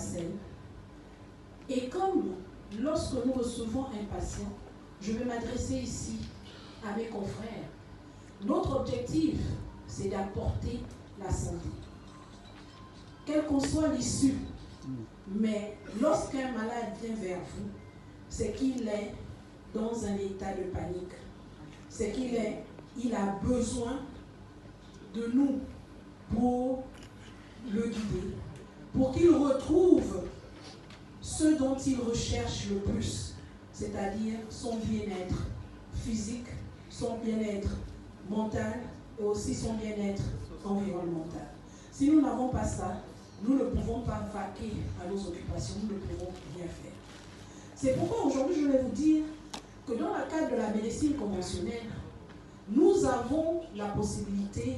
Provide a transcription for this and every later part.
scène. Et comme lorsque nous recevons un patient, je vais m'adresser ici à mes confrères. Notre objectif, c'est d'apporter la santé. Quelle qu'en soit l'issue, mais lorsqu'un malade vient vers vous, c'est qu'il est dans un état de panique. C'est qu'il a besoin de nous pour le guider, pour qu'il retrouve ce dont il recherche le plus, c'est-à-dire son bien-être physique, son bien-être mental et aussi son bien-être environnemental. Si nous n'avons pas ça, nous ne pouvons pas vaquer à nos occupations, nous ne pouvons rien faire. C'est pourquoi aujourd'hui je vais vous dire que dans le cadre de la médecine conventionnelle, nous avons la possibilité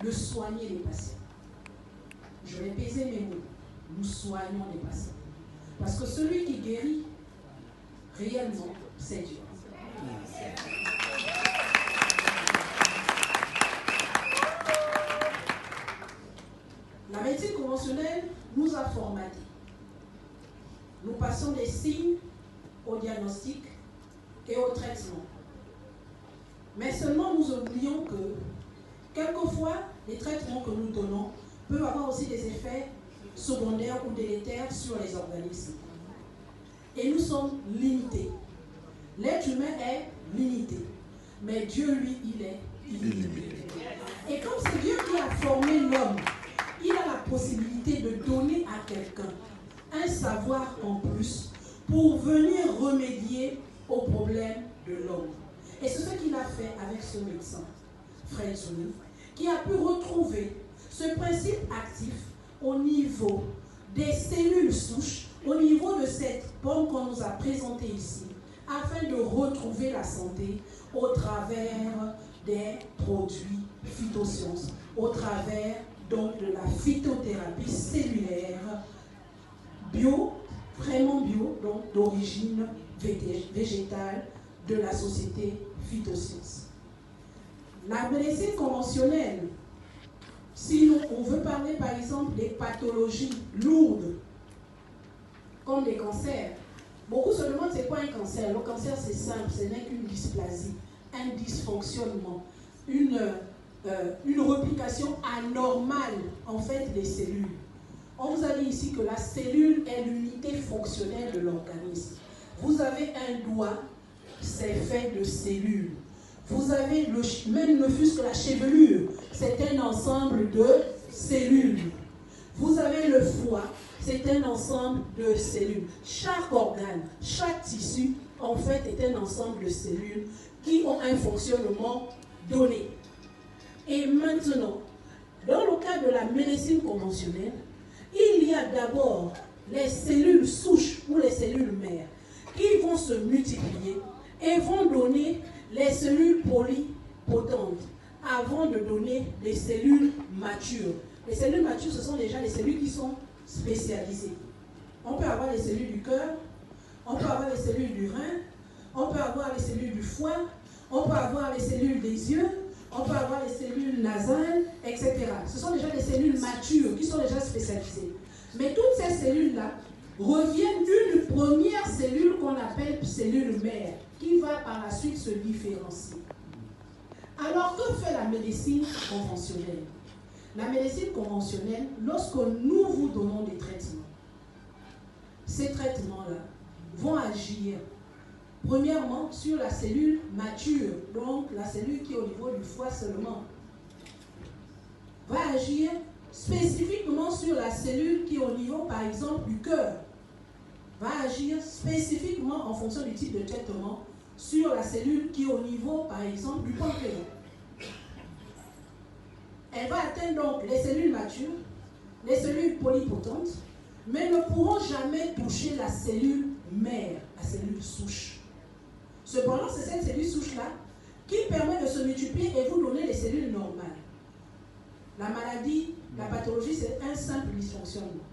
de soigner les patients. Je vais peser mes mots. Nous soignons les patients. Parce que celui qui guérit réellement, c'est Dieu. La médecine conventionnelle nous a formatés. Nous passons des signes au diagnostic et au traitement. Mais seulement nous oublions que quelquefois, les traitements que nous donnons peuvent avoir aussi des effets secondaires ou délétères sur les organismes. Et nous sommes limités. L'être humain est limité. Mais Dieu, lui, il est illimité. Et comme c'est Dieu qui a formé l'homme, il a la possibilité de donner à quelqu'un un savoir en plus pour venir remédier aux problèmes de l'homme. Et c'est ce qu'il a fait avec ce médecin, Fred Zuni, qui a pu retrouver ce principe actif au niveau des cellules souches, au niveau de cette pomme qu'on nous a présentée ici, afin de retrouver la santé au travers des produits phytosciences, au travers donc de la phytothérapie cellulaire bio, vraiment bio, donc d'origine végétale de la société phytosciences. La médecine conventionnelle, si on veut parler par exemple des pathologies lourdes, comme les cancers, beaucoup se demandent c'est quoi un cancer. Le cancer c'est simple, ce n'est qu'une dysplasie, un dysfonctionnement, une replication anormale en fait des cellules. On vous a dit ici que la cellule est l'unité fonctionnelle de l'organisme. Vous avez un doigt, c'est fait de cellules. Vous avez même ne fût-ce que la chevelure, c'est un ensemble de cellules. Vous avez le foie, c'est un ensemble de cellules. Chaque organe, chaque tissu, en fait, est un ensemble de cellules qui ont un fonctionnement donné. Et maintenant, dans le cas de la médecine conventionnelle, il y a d'abord les cellules souches ou les cellules mères qui vont se multiplier et vont donner les cellules pluripotentes avant de donner les cellules matures. Les cellules matures, ce sont déjà les cellules qui sont spécialisées. On peut avoir les cellules du cœur, on peut avoir les cellules du rein, on peut avoir les cellules du foie, on peut avoir les cellules des yeux, on peut avoir les cellules nasales, etc. Ce sont déjà des cellules matures qui sont déjà spécialisées. Mais toutes ces cellules-là reviennent d'une première cellule qu'on appelle cellule mère, qui va par la suite se différencier. Alors, que fait la médecine conventionnelle? La médecine conventionnelle, lorsque nous vous donnons des traitements, ces traitements-là vont agir premièrement sur la cellule mature, donc la cellule qui est au niveau du foie seulement, va agir spécifiquement sur la cellule qui est au niveau, par exemple, du cœur, va agir spécifiquement en fonction du type de traitement sur la cellule qui est au niveau, par exemple, du pancréas. Elle va atteindre donc les cellules matures, les cellules pluripotentes, mais ne pourront jamais toucher la cellule mère, la cellule souche. Cependant, c'est cette cellule souche-là qui permet de se multiplier et vous donner les cellules normales. La maladie, la pathologie, c'est un simple dysfonctionnement.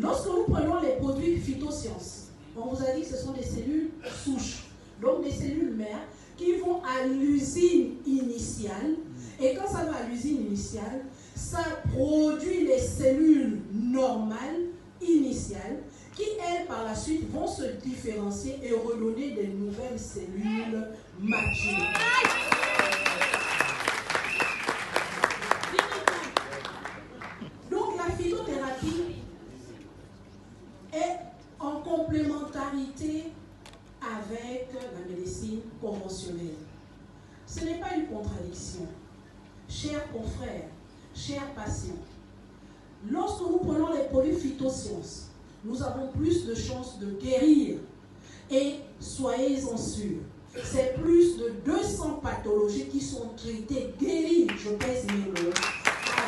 Lorsque nous prenons les produits phytosciences, on vous a dit que ce sont des cellules souches, donc des cellules mères qui vont à l'usine initiale. Et quand ça va à l'usine initiale, ça produit les cellules normales différencier et redonner des nouvelles cellules matures. Donc la phytothérapie est en complémentarité avec la médecine conventionnelle. Ce n'est pas une contradiction. Chers confrères, chers patients, lorsque nous prenons les produits phytosciences, nous avons plus de chances de guérir. Et soyez-en sûrs, c'est plus de 200 pathologies qui sont traitées, guéries, je pèse mes mots,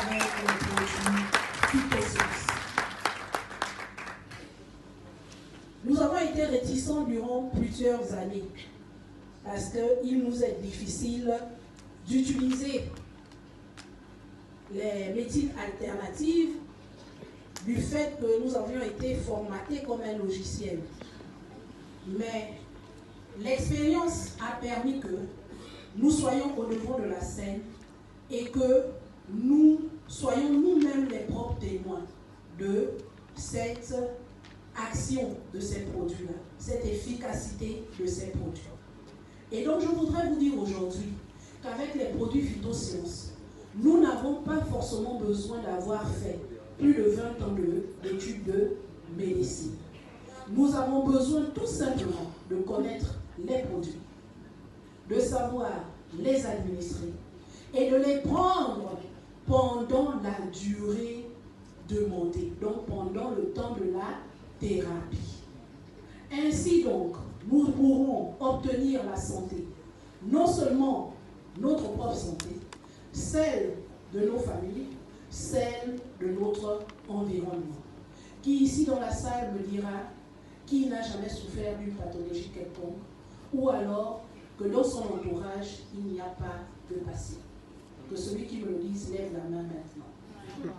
avec les produits phytosciences. Nous avons été réticents durant plusieurs années parce qu'il nous est difficile d'utiliser les médecines alternatives du fait que nous avions été formatés comme un logiciel. Mais l'expérience a permis que nous soyons au devant de la scène et que nous soyons nous-mêmes les propres témoins de cette action de ces produits-là, cette efficacité de ces produits. Et donc je voudrais vous dire aujourd'hui qu'avec les produits phytosciences, nous n'avons pas forcément besoin d'avoir fait plus de 20 ans d'études de médecine. Nous avons besoin tout simplement de connaître les produits, de savoir les administrer et de les prendre pendant la durée demandée, donc pendant le temps de la thérapie. Ainsi donc, nous pourrons obtenir la santé, non seulement notre propre santé, celle de nos familles, celle de notre environnement. Qui ici dans la salle me dira qui n'a jamais souffert d'une pathologie quelconque, ou alors que dans son entourage, il n'y a pas de patient. Que celui qui me le dise lève la main maintenant.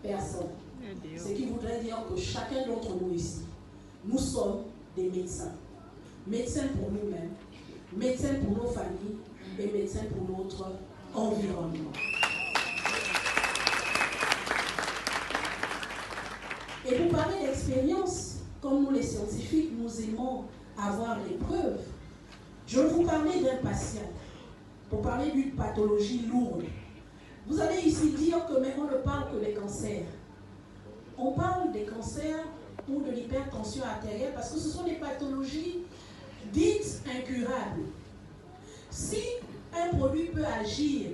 Personne. Ce qui voudrait dire que chacun d'entre nous ici, nous sommes des médecins. Médecins pour nous-mêmes, médecins pour nos familles et médecins pour notre environnement. Et pour parler d'expérience, comme nous les scientifiques, nous aimons avoir les preuves. Je vais vous parler d'un patient, pour parler d'une pathologie lourde. Vous allez ici dire que mais on ne parle que des cancers. On parle des cancers ou de l'hypertension artérielle parce que ce sont des pathologies dites incurables. Si un produit peut agir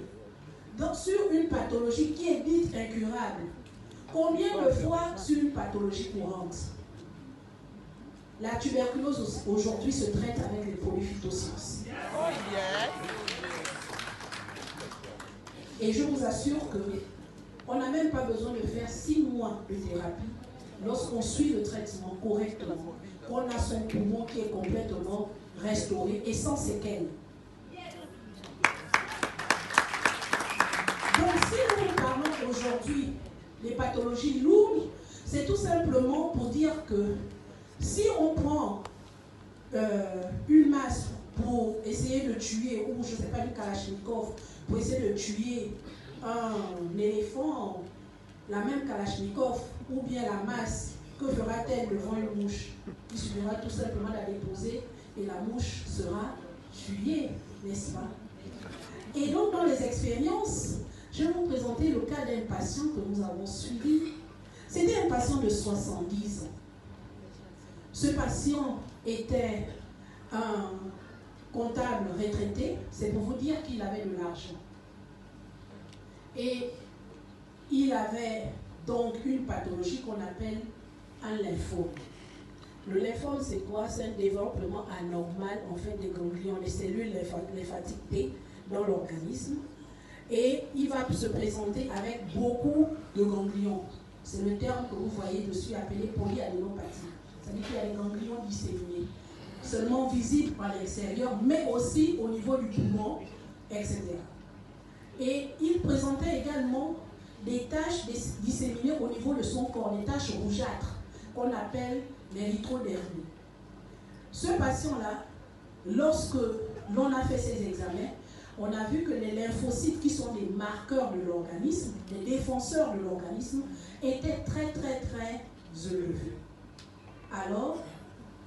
sur une pathologie qui est dite incurable, combien de fois sur une pathologie courante? La tuberculose aujourd'hui se traite avec les produits phytosciences. Et je vous assure qu'on n'a même pas besoin de faire 6 mois de thérapie lorsqu'on suit le traitement correctement, qu'on a son poumon qui est complètement restauré et sans séquelles. Donc si nous parlons aujourd'hui des pathologies lourdes, c'est tout simplement pour dire que si on prend une masse pour essayer de tuer, ou je ne sais pas, du Kalachnikov, pour essayer de tuer un éléphant, la même Kalachnikov, ou bien la masse, que fera-t-elle devant une mouche? Il suffira tout simplement de la déposer et la mouche sera tuée, n'est-ce pas? Et donc dans les expériences, je vais vous présenter le cas d'un patient que nous avons suivi. C'était un patient de 70 ans. Ce patient était un comptable retraité, c'est pour vous dire qu'il avait de l'argent. Et il avait donc une pathologie qu'on appelle un lymphome. Le lymphome, c'est quoi? C'est un développement anormal en fait des ganglions, des cellules lymphatiques T dans l'organisme. Et il va se présenter avec beaucoup de ganglions. C'est le terme que vous voyez dessus appelé polyadénopathie. C'est-à-dire qu'il y a des ganglions disséminés, seulement visibles par l'extérieur, mais aussi au niveau du poumon, etc. Et il présentait également des taches disséminées au niveau de son corps, des taches rougeâtres, qu'on appelle l'érythrodermie. Ce patient-là, lorsque l'on a fait ses examens, on a vu que les lymphocytes, qui sont des marqueurs de l'organisme, des défenseurs de l'organisme, étaient très, très, très élevés. Alors,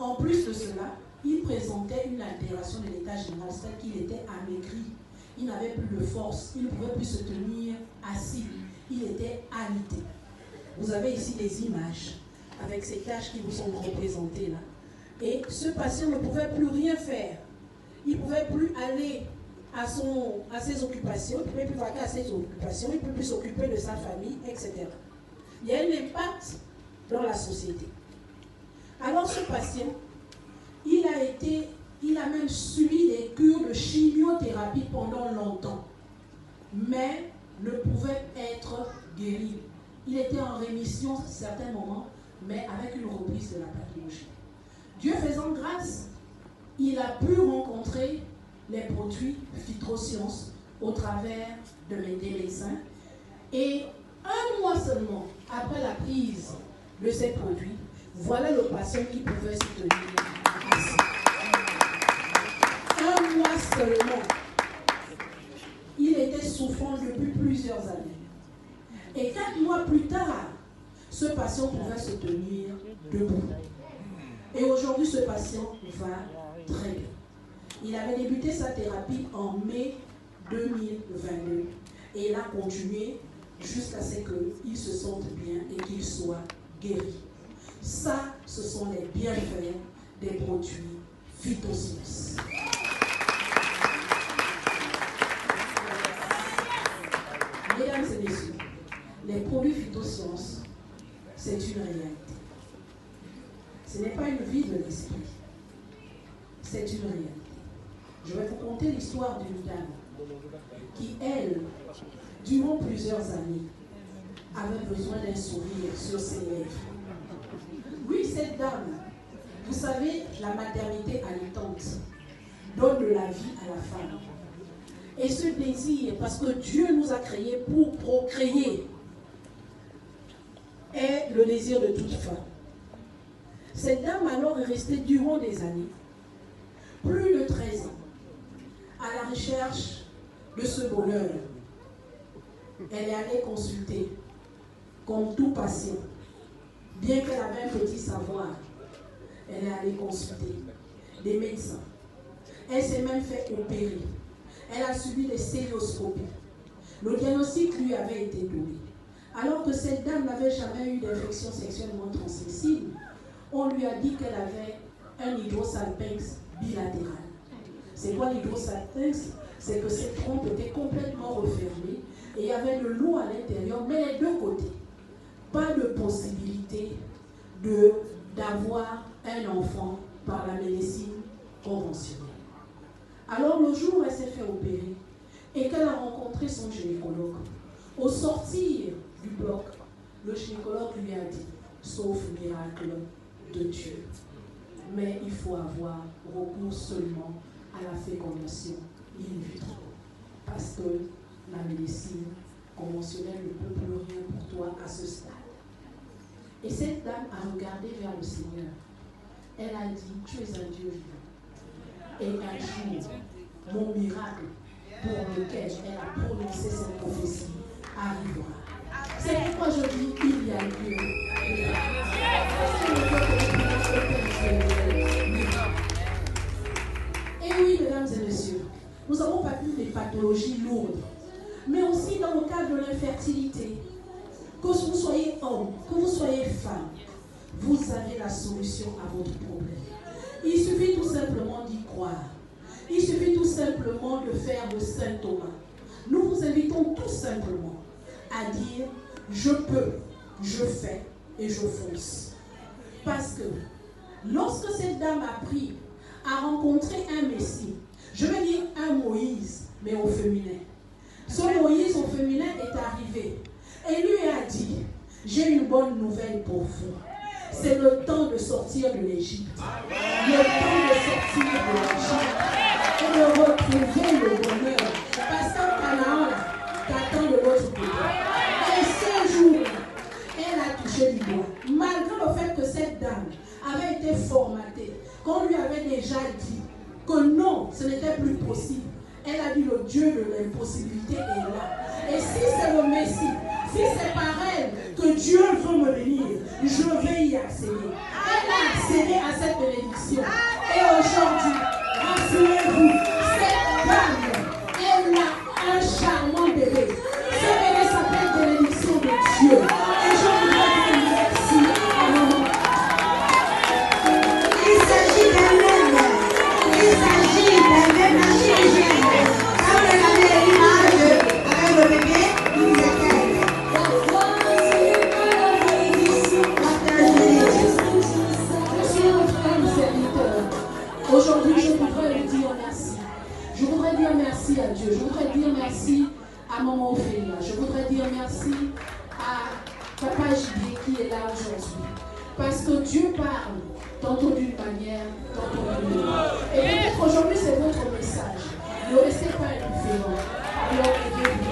En plus de cela, il présentait une altération de l'état général, c'est-à-dire qu'il était amaigri. Il n'avait plus de force, il ne pouvait plus se tenir assis. Il était alité. Vous avez ici des images avec ces tâches qui vous sont représentées là. Et ce patient ne pouvait plus rien faire. Il ne pouvait plus aller à ses occupations, il ne pouvait plus vaquer à ses occupations, il ne pouvait plus s'occuper de sa famille, etc. Il y a un impact dans la société. Alors ce patient, il a même subi des cures de chimiothérapie pendant longtemps, mais ne pouvait être guéri. Il était en rémission à certains moments, mais avec une reprise de la pathologie. Dieu faisant grâce, il a pu rencontrer les produits phytosciences au travers des médecins. Et un mois seulement après la prise de ces produits, voilà le patient qui pouvait se tenir assis. Un mois seulement, il était souffrant depuis plusieurs années. Et 4 mois plus tard, ce patient pouvait se tenir debout. Et aujourd'hui, ce patient va très bien. Il avait débuté sa thérapie en mai 2022 et il a continué jusqu'à ce qu'il se sente bien et qu'il soit guéri. Ça, ce sont les bienfaits des produits phytosciences. Mesdames et messieurs, les produits phytosciences, c'est une réalité. Ce n'est pas une vie de l'esprit, c'est une réalité. Je vais vous conter l'histoire d'une dame qui, elle, durant plusieurs années, avait besoin d'un sourire sur ses lèvres. Oui, cette dame, vous savez, la maternité allaitante donne de la vie à la femme. Et ce désir, parce que Dieu nous a créés pour procréer, est le désir de toute femme. Cette dame alors est restée durant des années, plus de 13 ans, à la recherche de ce bonheur. Elle est allée consulter, comme tout patient, bien qu'elle avait un petit savoir, elle est allée consulter des médecins. Elle s'est même fait opérer. Elle a subi des stéréoscopies. Le diagnostic lui avait été donné. Alors que cette dame n'avait jamais eu d'infection sexuellement transmissible, on lui a dit qu'elle avait un hydrosalpinx bilatéral. C'est quoi l'hydrosalpinx? C'est que cette trompe était complètement refermée et il y avait de l'eau à l'intérieur, mais les deux côtés. Pas de possibilité d'avoir un enfant par la médecine conventionnelle. Alors le jour où elle s'est fait opérer et qu'elle a rencontré son gynécologue, au sortir du bloc, le gynécologue lui a dit, sauf miracle de Dieu, mais il faut avoir recours seulement à la fécondation in vitro, parce que la médecine conventionnelle ne peut plus rien pour toi à ce stade. Et cette dame a regardé vers le Seigneur. Elle a dit, tu es un Dieu vivant. Et un jour, mon miracle pour lequel elle a prononcé cette prophétie arrivera. C'est pourquoi je dis qu'il y a Dieu. Et oui, mesdames et messieurs, nous avons pas vu des pathologies lourdes, mais aussi dans le cadre de l'infertilité. Que vous soyez homme, que vous soyez femme, vous avez la solution à votre problème. Il suffit tout simplement d'y croire. Il suffit tout simplement de faire le Saint Thomas. Nous vous invitons tout simplement à dire « Je peux, je fais et je fonce ». Parce que lorsque cette dame a rencontré un Messie, je vais dire un Moïse, mais au féminin. Ce Moïse au féminin est arrivé et lui a dit « J'ai une bonne nouvelle pour vous. C'est le temps de sortir de l'Égypte. Le temps de sortir de l'Égypte et de retrouver le bonheur. Parce qu'un Canaan t'attend de l'autre côté. » Et ce jour, elle a touché du doigt. Malgré le fait que cette dame avait été formatée, qu'on lui avait déjà dit que non, ce n'était plus possible. Elle a dit le Dieu de l'impossibilité est là. Et si c'est le Messie, si c'est par elle que Dieu veut me bénir, je vais y accéder. Elle a accédé à cette cette bénédiction. Et aujourd'hui, rassurez-vous, cette dame, elle a un charmant bébé. Ce bébé s'appelle bénédiction de Dieu. Et je voudrais dire merci à maman. Il s'agit d'un même. Il s'agit d'un même chirurgien. Quand vous regardez l'image avec le bébé, il vous éclaire. Je suis un frère serviteur. Aujourd'hui, je voudrais lui dire merci. Je voudrais dire merci à Dieu. Je voudrais dire merci à maman Ophélia. Je voudrais dire merci à Papa Gibier qui est là aujourd'hui. Parce que Dieu parle, tantôt d'une manière, tantôt d'une autre. Et peut-être aujourd'hui, c'est votre message. Ne restez pas indifférents. Alors, aidez-vous.